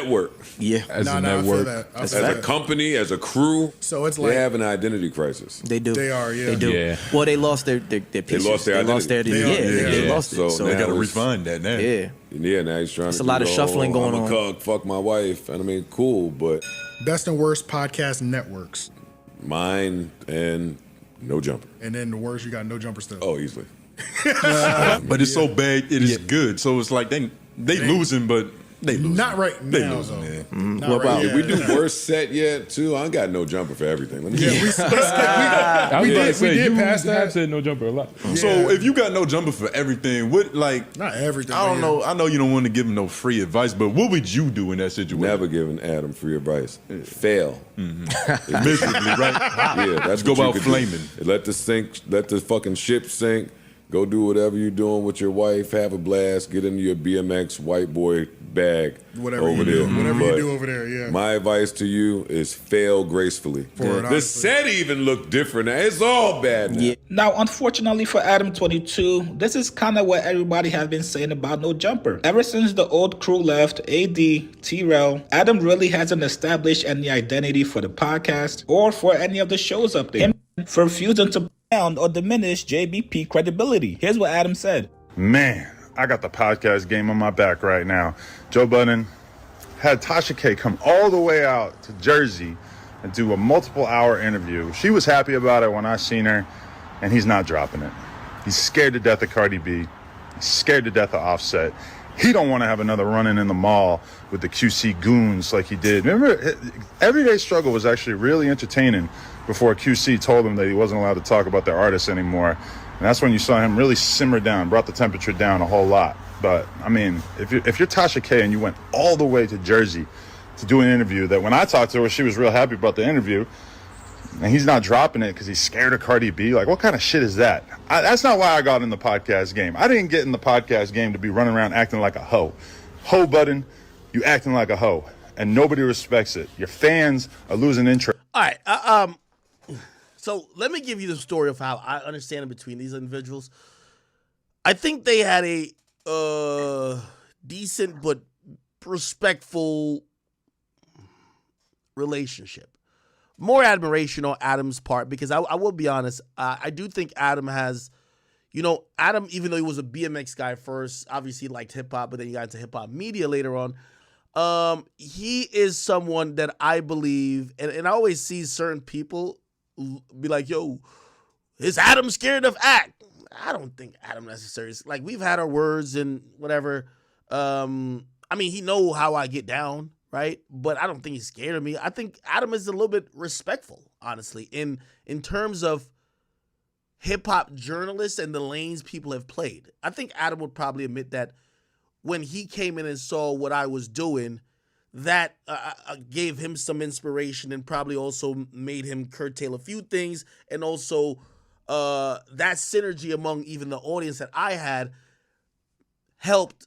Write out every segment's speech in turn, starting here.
network. Yeah. As a network. As a company, as a crew. So it's like they have an identity crisis. They do. They are, yeah. They do. Yeah. Well, they lost their pieces. They lost their identity. They lost it. So they now got to refund that now. Yeah. Yeah, now he's trying It's to a lot of shuffling going I'm on. a cuck, fuck my wife. And I mean, cool, but best and worst podcast networks. mine and No Jumper. And then the worst, you got No Jumper still. Oh, easily. But it's so bad, it is good. So it's like they losing, but they losing. Not right now, They losing, though. yeah. Not What right about- yet. Did we do worst set yet, too? I ain't got No Jumper for everything. Let me Yeah, see. we We did you pass that. have said No Jumper a lot. So if you got No Jumper for everything, what like? Not everything. I don't but know. I know you don't want to give him no free advice, but what would you do in that situation? Never giving Adam free advice. Fail. Miserably, right? Yeah, that's Go what you out could flaming. do. Let the fucking ship sink. Go do whatever you're doing with your wife. Have a blast. Get into your BMX white boy bag Whatever over you there. do, whatever you But do over there, yeah. My advice to you is fail gracefully. Forward, The honestly. set even looked different. It's all bad now. Yeah. Now, unfortunately for Adam 22, this is kind of what everybody has been saying about No Jumper. Ever since the old crew left, AD, T-Rail, Adam really hasn't established any identity for the podcast or for any of the shows up there. Him refusing to pound or diminish JBP credibility. Here's what Adam said. Man, I got the podcast game on my back right now. Joe Budden had Tasha K come all the way out to Jersey and do a multiple-hour interview. She was happy about it when I seen her, and he's not dropping it. He's scared to death of Cardi B. He's scared to death of Offset. He don't want to have another run-in in the mall with the QC goons like he did. Remember, Everyday Struggle was actually really entertaining before QC told him that he wasn't allowed to talk about their artists anymore. And that's when you saw him really simmer down, brought the temperature down a whole lot. But, I mean, if you're Tasha K and you went all the way to Jersey to do an interview that when I talked to her, she was real happy about the interview, and he's not dropping it because he's scared of Cardi B, like, what kind of shit is that? That's not why I got in the podcast game. I didn't get in the podcast game to be running around acting like a hoe. Hoe Budden, you acting like a hoe, and nobody respects it. Your fans are losing interest. All right. So let me give you the story of how I understand it between these individuals. I think they had a decent but respectful relationship. More admiration on Adam's part because I will be honest, I do think Adam has, Adam, even though he was a BMX guy first, obviously he liked hip hop, but then he got into hip hop media later on. He is someone that I believe, and I always see certain people be like, yo, is Adam scared of act? I don't think Adam necessarily is. Like, we've had our words and whatever. I mean, he know how I get down, right? But I don't think he's scared of me. I think Adam is a little bit respectful, honestly, in terms of hip-hop journalists and the lanes people have played. I think Adam would probably admit that when he came in and saw what I was doing, that gave him some inspiration and probably also made him curtail a few things. And also that synergy among even the audience that I had helped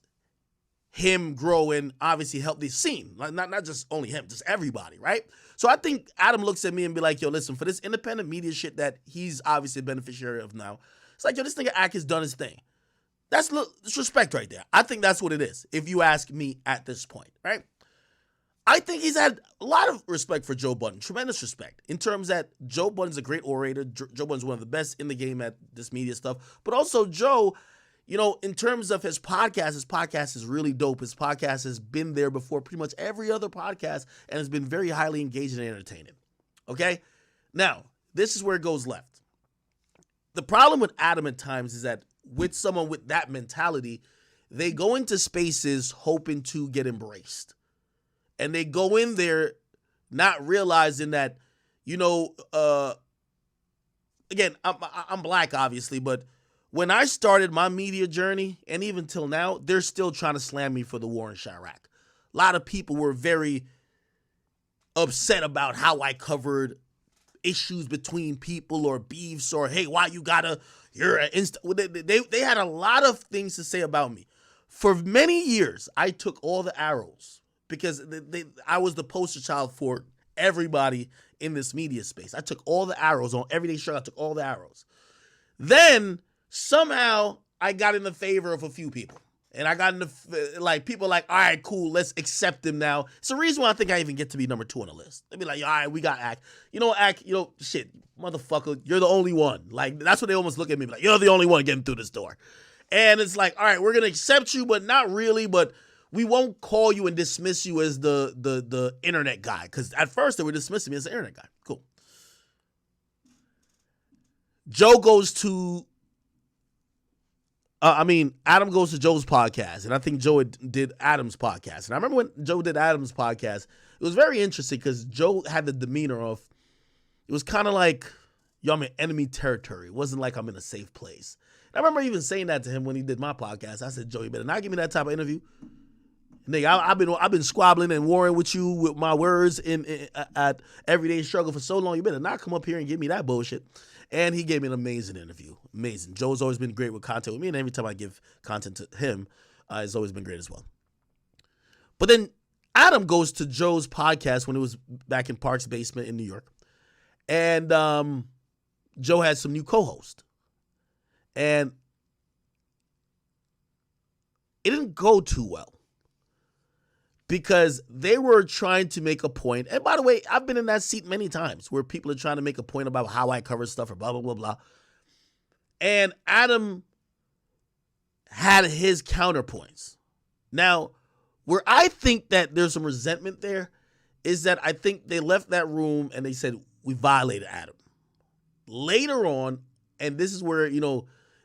him grow and obviously help the scene. Like not just only him, just everybody, right? So I think Adam looks at me and be like, yo, listen, for this independent media shit that he's obviously a beneficiary of now, it's like, yo, this nigga Ack has done his thing. That's respect right there. I think that's what it is, if you ask me at this point, right? I think he's had a lot of respect for Joe Budden, tremendous respect, in terms that Joe Budden's a great orator. Joe Budden's one of the best in the game at this media stuff. But also Joe, in terms of his podcast is really dope. His podcast has been there before pretty much every other podcast and has been very highly engaging and entertaining. Okay? Now, this is where it goes left. The problem with Adam at times is that with someone with that mentality, they go into spaces hoping to get embraced. And they go in there not realizing that, again, I'm black, obviously, but when I started my media journey, and even till now, they're still trying to slam me for the war in Chirac. A lot of people were very upset about how I covered issues between people or beefs or, hey, why you gotta, you're an they had a lot of things to say about me. For many years, I took all the arrows because I was the poster child for everybody in this media space. I took all the arrows on Everyday Struggle. I took all the arrows. Then somehow I got in the favor of a few people. And I got in like people like, all right, cool, let's accept him now. It's the reason why I think I even get to be number 2 on the list. They'd be like, all right, we got Ak. Ak, shit, motherfucker, you're the only one. Like, that's what they almost look at me like, you're the only one getting through this door. And it's like, all right, we're gonna accept you, but not really, but we won't call you and dismiss you as the internet guy. Because at first they were dismissing me as the internet guy. Cool. Joe goes to Adam goes to Joe's podcast, and I think Joe did Adam's podcast. And I remember when Joe did Adam's podcast, it was very interesting because Joe had the demeanor of, it was kind of like, yo, I'm in enemy territory. It wasn't like I'm in a safe place. And I remember even saying that to him when he did my podcast. I said, Joe, you better not give me that type of interview. Nigga, I've been squabbling and warring with you with my words at Everyday Struggle for so long. You better not come up here and give me that bullshit. And he gave me an amazing interview. Amazing. Joe's always been great with content with me, and every time I give content to him, it's always been great as well. But then Adam goes to Joe's podcast when it was back in Park's basement in New York. And Joe had some new co-host. And it didn't go too well. Because they were trying to make a point. And by the way, I've been in that seat many times where people are trying to make a point about how I cover stuff or blah, blah, blah, blah. And Adam had his counterpoints. Now, where I think that there's some resentment there is that I think they left that room and they said, we violated Adam. Later on, and this is where,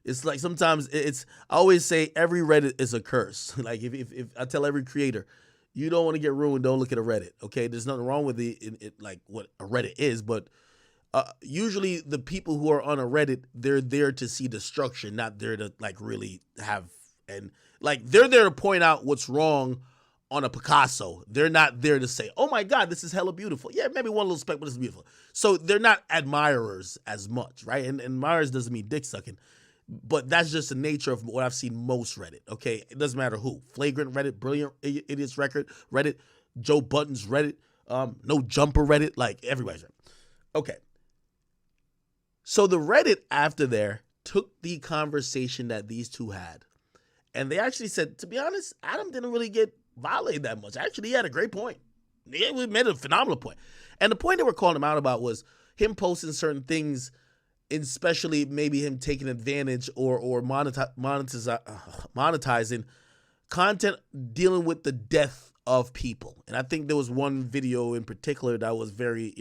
it's like sometimes I always say every Reddit is a curse. Like if I tell every creator, you don't want to get ruined, don't look at a Reddit, okay? There's nothing wrong with it, like what a Reddit is, but usually the people who are on a Reddit, they're there to see destruction, not there to like really have, and like they're there to point out what's wrong on a Picasso. They're not there to say, oh my God, this is hella beautiful. Yeah, maybe one little speck, but it's beautiful. So they're not admirers as much, right? And admirers doesn't mean dick sucking. But that's just the nature of what I've seen most Reddit, okay? It doesn't matter who. Flagrant Reddit, Brilliant Idiots Reddit, Joe Budden's Reddit, No Jumper Reddit, like everybody's Reddit. Okay. So the Reddit after there took the conversation that these two had, and they actually said, to be honest, Adam didn't really get violated that much. Actually, he had a great point. He made a phenomenal point. And the point they were calling him out about was him posting certain things, especially maybe him taking advantage or monetizing content dealing with the death of people. And I think there was one video in particular that was very,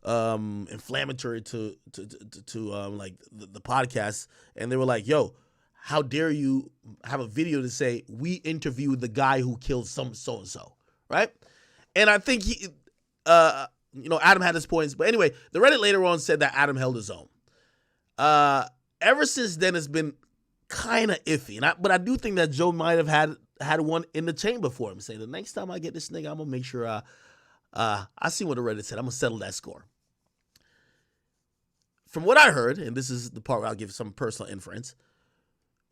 inflammatory to like the podcast. And they were like, yo, how dare you have a video to say we interviewed the guy who killed so-and-so, right? And I think Adam had his points. But anyway, the Reddit later on said that Adam held his own. Ever since then, it's been kind of iffy. But I do think that Joe might have had one in the chamber for him. Say, the next time I get this nigga, I'm going to make sure I see what the Reddit said. I'm going to settle that score. From what I heard, and this is the part where I'll give some personal inference,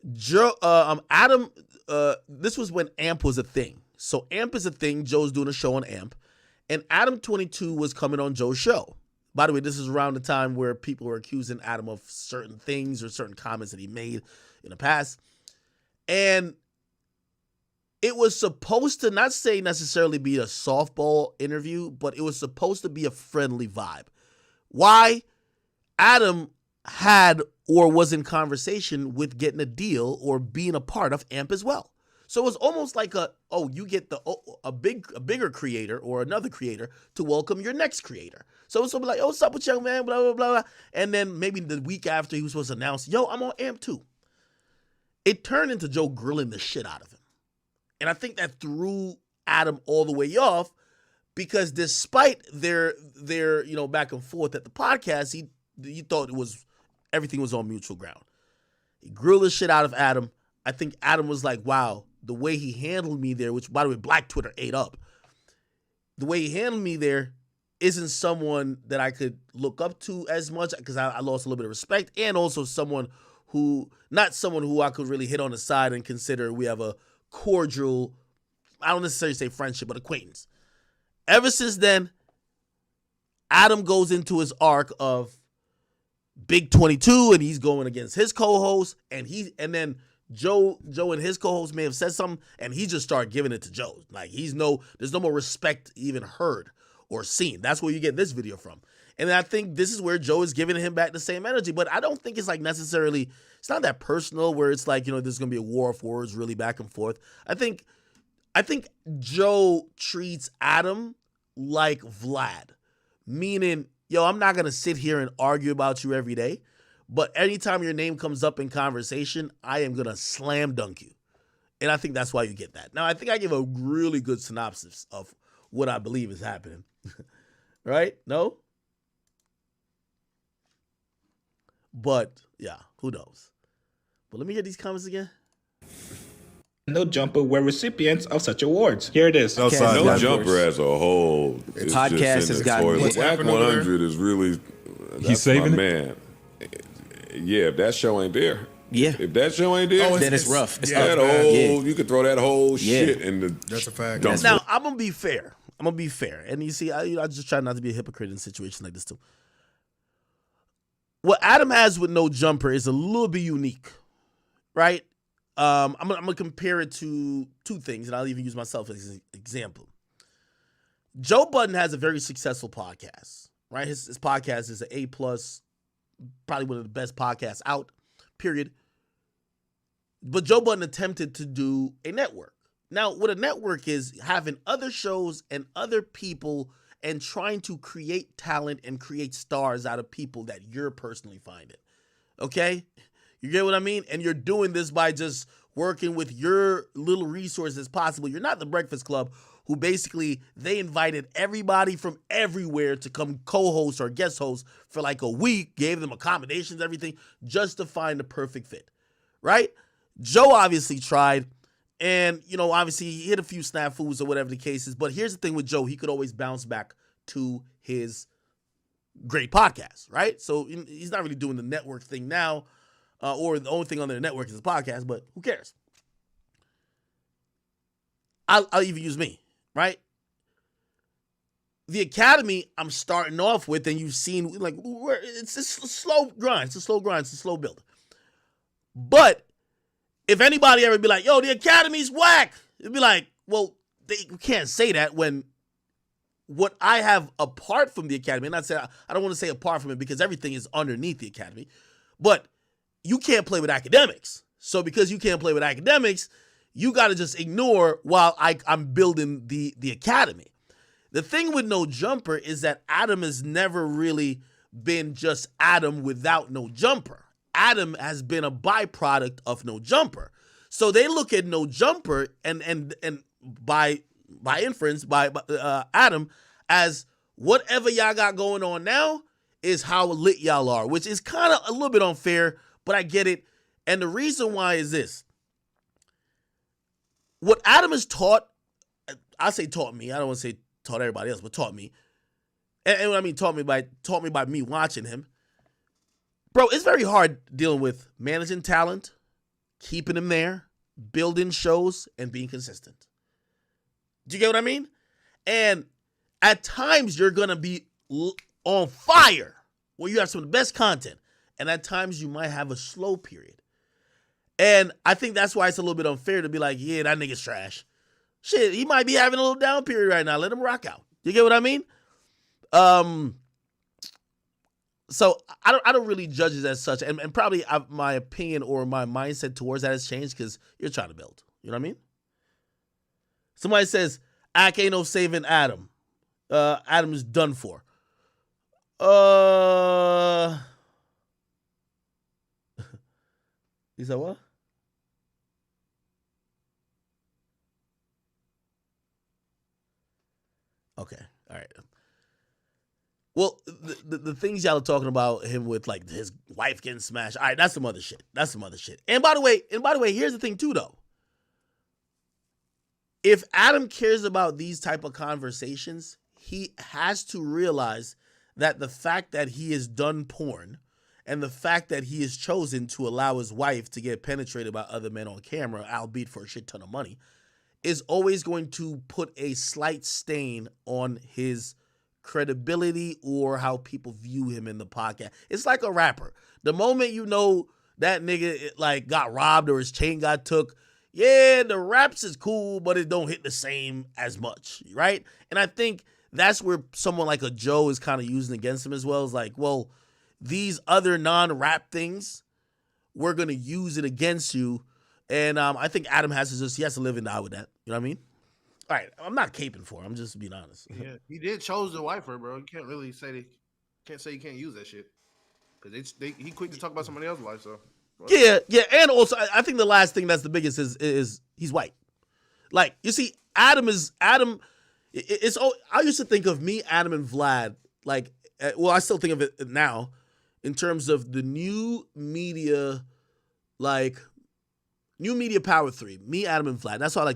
Adam, this was when AMP was a thing. So AMP is a thing. Joe's doing a show on AMP. And Adam 22 was coming on Joe's show. By the way, this is around the time where people were accusing Adam of certain things or certain comments that he made in the past. And it was supposed to not say necessarily be a softball interview, but it was supposed to be a friendly vibe. Why? Adam had or was in conversation with getting a deal or being a part of AMP as well. So it was almost like you get a bigger creator or another creator to welcome your next creator. So it's like, oh, what's up with young man, blah, blah, blah, blah. And then maybe the week after he was supposed to announce, yo, I'm on AMP too. It turned into Joe grilling the shit out of him. And I think that threw Adam all the way off because despite their back and forth at the podcast, he thought everything was on mutual ground. He grilled the shit out of Adam. I think Adam was like, wow, the way he handled me there, which, by the way, Black Twitter ate up. The way he handled me there isn't someone that I could look up to as much because I lost a little bit of respect, and also not someone who I could really hit on the side and consider we have a cordial, I don't necessarily say friendship, but acquaintance. Ever since then, Adam goes into his arc of Big 22, and he's going against his co-host, and then Joe and his co-host may have said something, and he just started giving it to Joe. Like there's no more respect even heard or seen. That's where you get this video from. And I think this is where Joe is giving him back the same energy. But I don't think it's like necessarily, it's not that personal where it's like, there's going to be a war of words really back and forth. I think Joe treats Adam like Vlad, meaning, I'm not going to sit here and argue about you every day, but anytime your name comes up in conversation, I am going to slam dunk you. And I think that's why you get that. Now, I think I give a really good synopsis of what I believe is happening. Right? No? But, yeah, who knows? But let me hear these comments again. No Jumper were recipients of such awards. Here it is. Outside No that. Jumper as a whole. Podcast has gotten- What's Whack happened over 100 is really. That's saving my it? man. Yeah, if that show ain't there. Yeah. If that show ain't there, Then it's rough. It's that tough. whole, Yeah. you could throw that whole shit in the. That's a fact. dump. Now, I'm going to be fair. And you see, I just try not to be a hypocrite in situations like this too. What Adam has with No Jumper is a little bit unique, right? I'm gonna compare it to two things, and I'll even use myself as an example. Joe Budden has a very successful podcast, right? His podcast is an A+, probably one of the best podcasts out, period. But Joe Budden attempted to do a network. Now, what a network is, having other shows and other people and trying to create talent and create stars out of people that you're personally finding. Okay? You get what I mean? And you're doing this by just working with your little resources possible. You're not the Breakfast Club, who basically they invited everybody from everywhere to come co-host or guest host for like a week, gave them accommodations, everything, just to find the perfect fit. Right? Joe obviously tried. And, obviously he hit a few snafus or whatever the case is. But here's the thing with Joe. He could always bounce back to his great podcast, right? So he's not really doing the network thing now, or the only thing on their network is his podcast, but who cares? I'll even use me, right? The Academy I'm starting off with, and you've seen, like, it's a slow grind. It's a slow grind. It's a slow build. But if anybody ever be like, yo, the Academy's whack, it'd be like, well, they can't say that when what I have apart from the Academy, and I don't want to say apart from it because everything is underneath the Academy, but you can't play with Akademiks. So because you can't play with Akademiks, you got to just ignore while I'm building the Academy. The thing with No Jumper is that Adam has never really been just Adam without No Jumper. Adam has been a byproduct of No Jumper. So they look at No Jumper and by inference, by Adam, as whatever y'all got going on now is how lit y'all are, which is kind of a little bit unfair, but I get it. And the reason why is this. What Adam has taught, I say taught me, I don't want to say taught everybody else, but taught me. And what I mean taught me by me watching him. Bro, it's very hard dealing with managing talent, keeping them there, building shows, and being consistent. Do you get what I mean? And at times, you're going to be on fire where you have some of the best content. And at times, you might have a slow period. And I think that's why it's a little bit unfair to be like, yeah, that nigga's trash. Shit, he might be having a little down period right now. Let him rock out. You get what I mean? So I don't really judge it as such, and probably my opinion or my mindset towards that has changed because you're trying to build. You know what I mean? Somebody says, "Ak ain't no saving Adam. Adam is done for." You said what? Okay, all right. Well, the things y'all are talking about him with, like his wife getting smashed. All right, that's some other shit. And by the way, here's the thing too, though. If Adam cares about these type of conversations, he has to realize that the fact that he has done porn and the fact that he has chosen to allow his wife to get penetrated by other men on camera, albeit for a shit ton of money, is always going to put a slight stain on his credibility or how people view him in the podcast. It's like a rapper. The moment you know that nigga like got robbed or his chain got took. Yeah, the raps is cool, but it don't hit the same as much, right? And I think that's where someone like a Joe is kind of using against him as well. Is like, well, these other non-rap things, we're gonna use it against you. And I think Adam he has to live and die with that. You know what I mean? All right, I'm not caping for him. I'm just being honest. Yeah, he did chose the wifer, bro. You can't really say you can't use that shit because he quick to talk about somebody else's life. So yeah, and also I think the last thing that's the biggest is he's white. Like you see, Adam. It's I used to think of me, Adam, and Vlad. Like, well, I still think of it now in terms of the new media, like new media power three. Me, Adam, and Vlad. That's how I like to